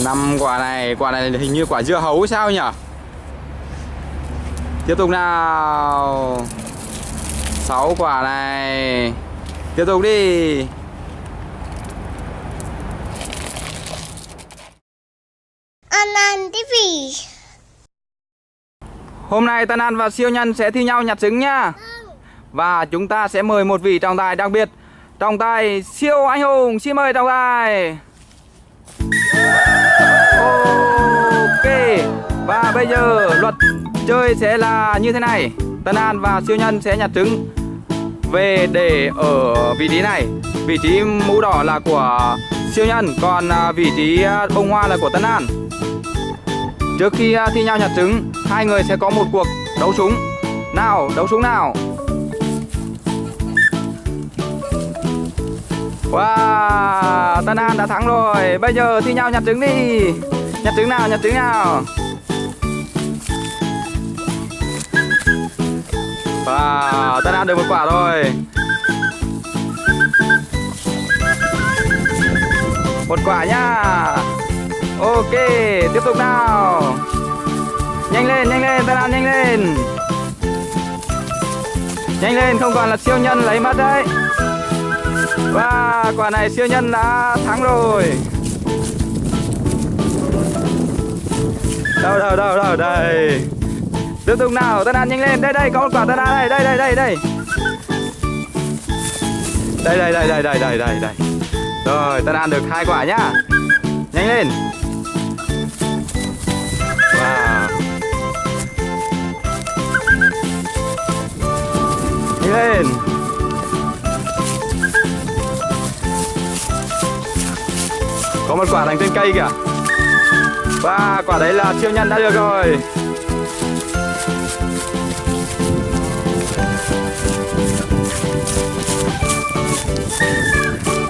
5 quả này hình như quả dưa hấu sao nhỉ? Tiếp tục nào. 6 quả này. Tiếp tục đi. An TV. Hôm nay Tân An và Siêu Nhân sẽ thi nhau nhặt trứng nha. Và chúng ta sẽ mời một vị trọng tài đặc biệt, trọng tài siêu anh hùng. Xin mời trọng tài. Ok. Và bây giờ luật chơi sẽ là như thế này. Tân An và Siêu Nhân sẽ nhặt trứng về để ở vị trí này. Vị trí mũ đỏ là của Siêu Nhân, còn vị trí bông hoa là của Tân An. Trước khi thi nhau nhặt trứng, hai người sẽ có một cuộc đấu súng. Nào, đấu súng nào. Wow, Tân An đã thắng rồi. Bây giờ thi nhau nhặt trứng đi. Nhặt trứng nào, nhặt trứng nào. Wow, Tân An được một quả rồi. Một quả nhá. Ok, tiếp tục nào. Nhanh lên, Tân An nhanh lên. Nhanh lên, không còn là Siêu Nhân lấy mất đấy. Và quả này Siêu Nhân đã thắng rồi. Đâu, đây. Tiếp tục nào, Tân An nhanh lên. Đây, có một quả Tân An đây. Đây. Rồi, Tân An được 2 quả nhá. Nhanh lên. Wow. Nhanh lên. Có một quả thành trên cây kìa. Và quả đấy là Siêu Nhân đã được rồi.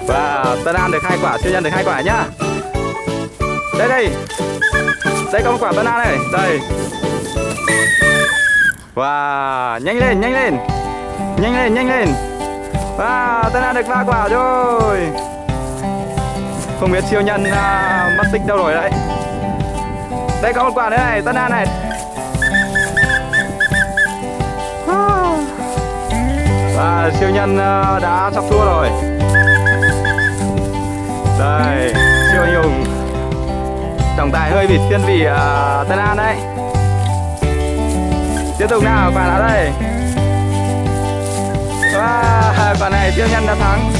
Và Tân An được 2 quả, Siêu Nhân được 2 quả nhá. Đây. Đây có một quả Tân An này. Đây. Wow, nhanh lên. Wow, Tân An được 3 quả rồi. Không biết Siêu Nhân mất tích đâu rồi đấy. Đây có một quả nữa này, Tân An này. Và Siêu Nhân đã sắp thua rồi. Đây, siêu anh hùng. Trọng tài hơi bị thiên vị Tân An đấy. Tiếp tục nào, quả nào đây. Wow, quả này Siêu Nhân đã thắng.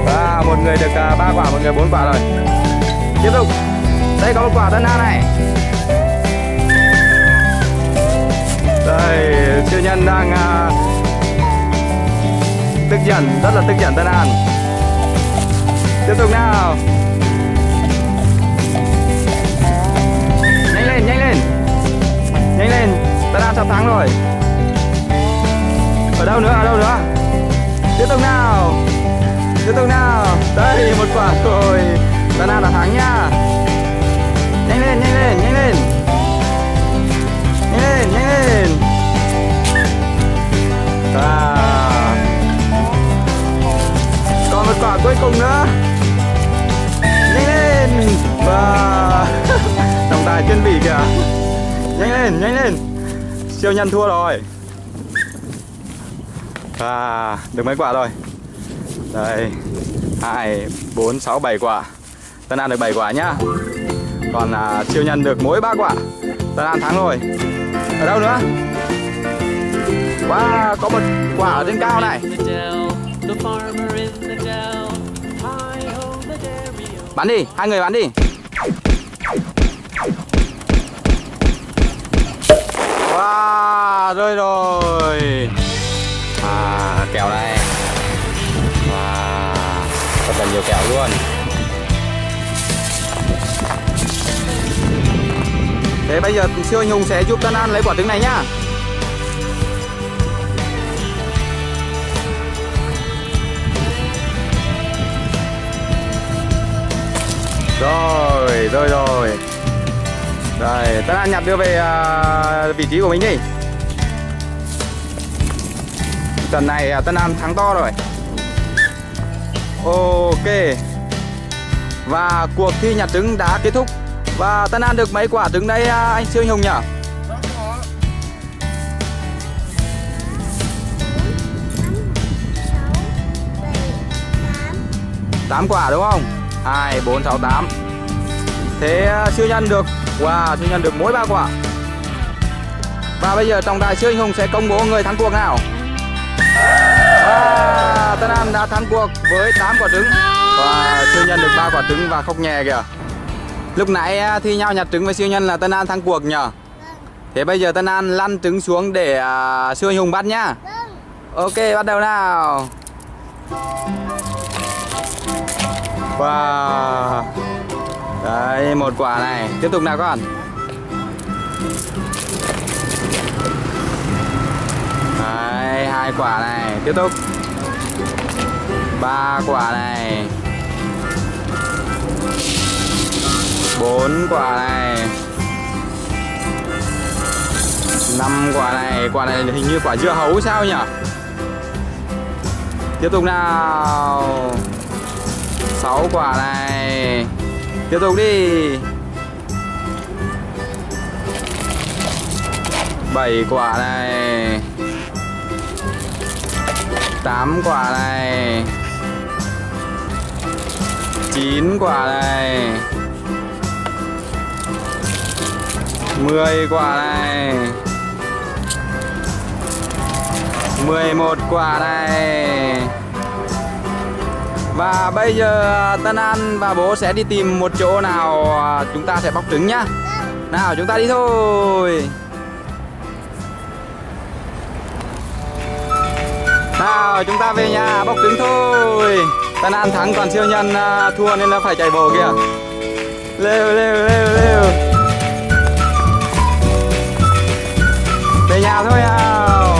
Và một người được 3 quả, một người 4 quả rồi. Tiếp tục. Đây có một quả Tân An này. Đây, Siêu Nhân đang tức giận, rất là tức giận Tân An. Tiếp tục nào. Nhanh lên, Tân An sắp thắng rồi. Ở đâu nữa. Tiếp tục nào. Đây, một quả rồi. Tân An đã thắng nha. Nhanh lên. Còn một quả cuối cùng nữa. Nhanh lên. Và trọng tài thiên vị kìa. Nhanh lên. Siêu Nhân thua rồi. Và được mấy quả rồi. Đây, 2, 4, 6, 7 quả. Tân An được 7 quả nhá. Còn Siêu Nhân được mỗi 3 quả. Tân An thắng rồi. Ở đâu nữa? Wow, có một quả ở trên cao này. Bắn đi, hai người bắn đi. Wow, rơi rồi. Kèo này. Wow, rất là nhiều kèo luôn. Thế bây giờ Siêu anh hùng sẽ giúp Tân An lấy quả trứng này nhá. Rồi. Đây, Tân An nhặt đưa về vị trí của mình đi. Trận này Tân An thắng to rồi. Ok. Và cuộc thi nhặt trứng đã kết thúc. Và Tân An được mấy quả trứng đây anh Siêu Anh Hùng nhỉ? 8 quả đúng không? 2, 4, 6, 8. Thế Siêu Nhân được. Wow, Siêu Nhân được mỗi 3 quả. Và bây giờ trọng tài Siêu Anh Hùng sẽ công bố người thắng cuộc nào. Và Tân An đã thắng cuộc với 8 quả trứng. Và Siêu Nhân được 3 quả trứng và khóc nhè kìa. Lúc nãy thi nhau nhặt trứng với Siêu Nhân là Tân An thắng cuộc nhờ. Thế bây giờ Tân An lăn trứng xuống để Siêu Anh Hùng bắt nhá. Ok, bắt đầu nào. Wow. Đấy, một quả này. Tiếp tục nào con. Đấy, 2 quả này. Tiếp tục. 3 quả này. 4 quả này. 5 quả này. Quả này hình như quả dưa hấu sao nhỉ? Tiếp tục nào. 6 quả này. Tiếp tục đi. 7 quả này. 8 quả này. 9 quả này. 10 quả này. 11 quả này. Và bây giờ Tân An và bố sẽ đi tìm một chỗ nào chúng ta sẽ bóc trứng nhá. Nào chúng ta đi thôi. Nào chúng ta về nhà bóc trứng thôi. Tân An thắng còn Siêu Nhân thua nên là phải chạy bộ kìa. Lêu lêu lêu lêu. Về nhà thôi nào.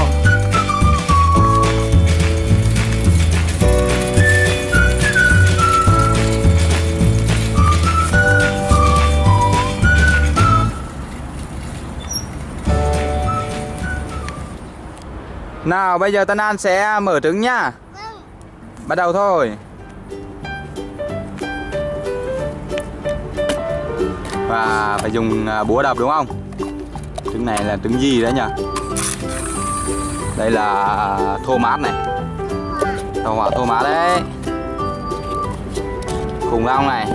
Nào bây giờ Tân An sẽ mở trứng nhá. Bắt đầu thôi. Và phải dùng búa đập đúng không? Trứng này là trứng gì đấy nhỉ? Đây là thô mát này. Thô mát đấy. Khủng long này.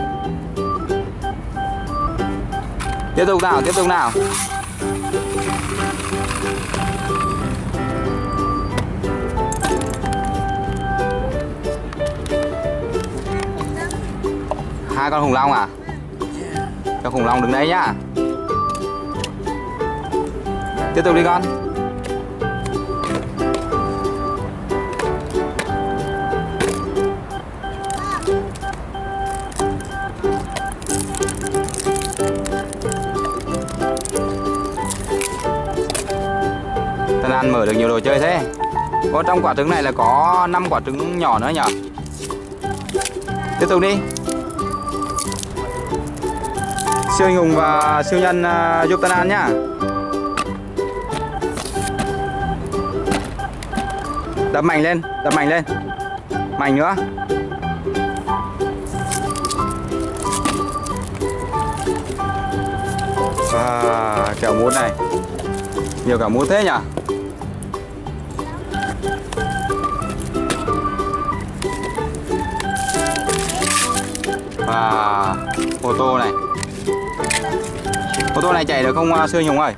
Tiếp tục nào, tiếp tục nào. Hai con khủng long à? Cho khủng long đứng đấy nhá. Tiếp tục đi con. Tân An mở được nhiều đồ chơi thế. Có trong quả trứng này là có 5 quả trứng nhỏ nữa nhỉ? Tiếp tục đi. Siêu Anh Hùng và Siêu Nhân giúp Tân An nhá. Đập mạnh lên, đập mạnh lên. Mạnh nữa. Và kẹo mút này. Nhiều kẹo mút thế nhỉ? Và ô tô này. Ô tô này chạy được không Siêu Anh Hùng ơi?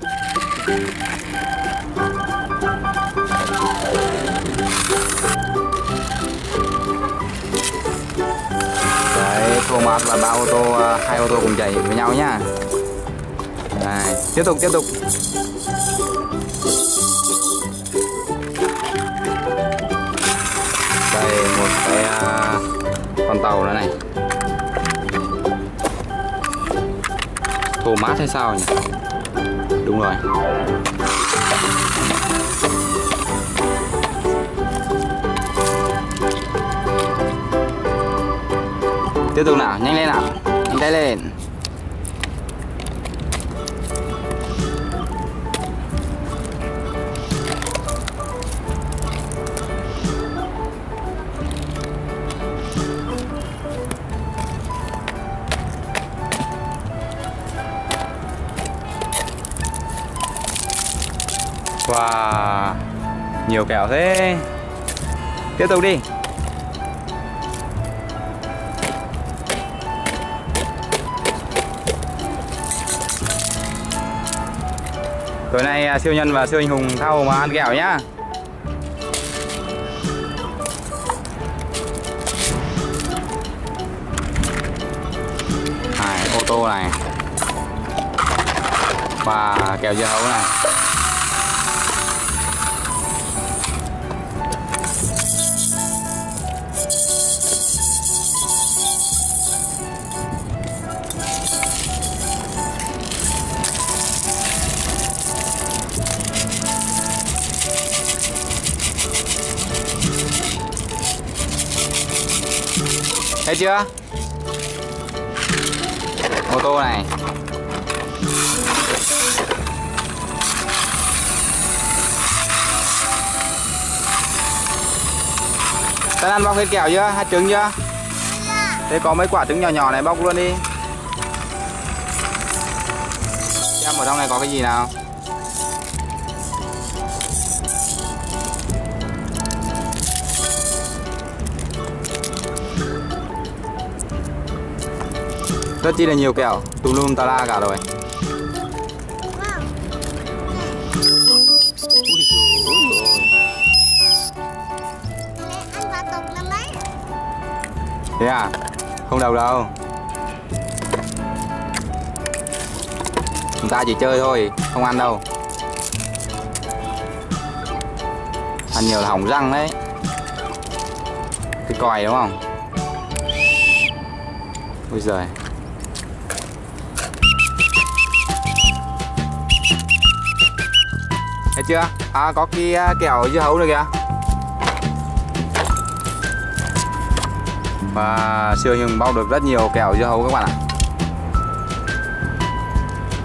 Đấy, thô mát và 3 ô tô, 2 ô tô cùng chạy với nhau nhá. Này, tiếp tục. Đây một cái con tàu nữa này. Thô mát hay sao nhỉ? Đúng rồi. Tiếp tục nào, nhanh lên nào. Nhanh tay lên. Wow, nhiều kẹo thế. Tiếp tục đi. Tối nay siêu nhân và siêu anh hùng thao mà ăn kẹo nhá. Này, ô tô này. Và kẹo dưa hấu này. Thấy chưa? Ô tô này. Tân ăn bóc hết kẹo chưa? Hạt trứng chưa? Thế có mấy quả trứng nhỏ nhỏ này bóc luôn đi. Xem ở trong này có cái gì nào. Rất chi là nhiều kẹo, tùm lum tà la cả rồi. Thế à? Không đầu đâu. Chúng ta chỉ chơi thôi, không ăn đâu. Ăn nhiều là hỏng răng đấy. Cái còi đúng không? Ôi giời. Thấy chưa? À, có cái kẹo dưa hấu nữa kìa. Và siêu anh hùng bóc được rất nhiều kẹo dưa hấu các bạn ạ.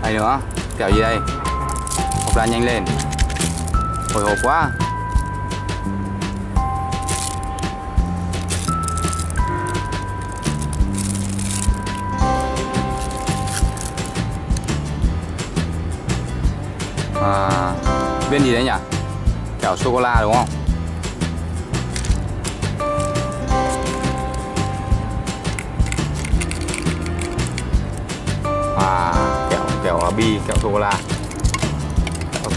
Đây nữa, kẹo gì đây? Hộp ra nhanh lên. Hồi hộp quá. Viên gì đấy nhỉ? Kẹo sô cô la đúng không? Kẹo bi, kẹo sô cô la. Ok.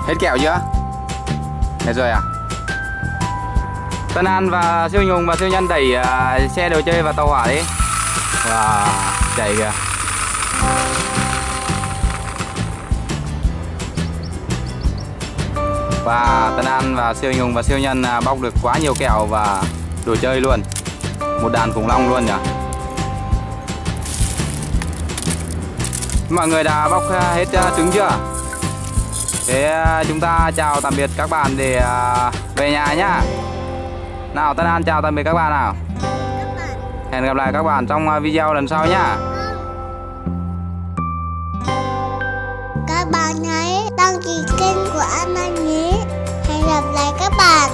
Hết kẹo chưa? Hết rồi à? Tân An và siêu anh hùng và siêu nhân đẩy xe đồ chơi vào tàu hỏa đi. Wow, chạy kìa. Và Tân An và siêu anh hùng và siêu nhân bóc được quá nhiều kẹo và đồ chơi luôn. Một đàn khủng long luôn nhỉ. Mọi người đã bóc hết trứng chưa? Thế chúng ta chào tạm biệt các bạn để về nhà nhá. Nào, Tân An chào tạm biệt các bạn nào. Hẹn gặp lại các bạn trong video lần sau nhá. Các bạn hãy đăng ký kênh của An Anh nhé. Hẹn gặp lại các bạn.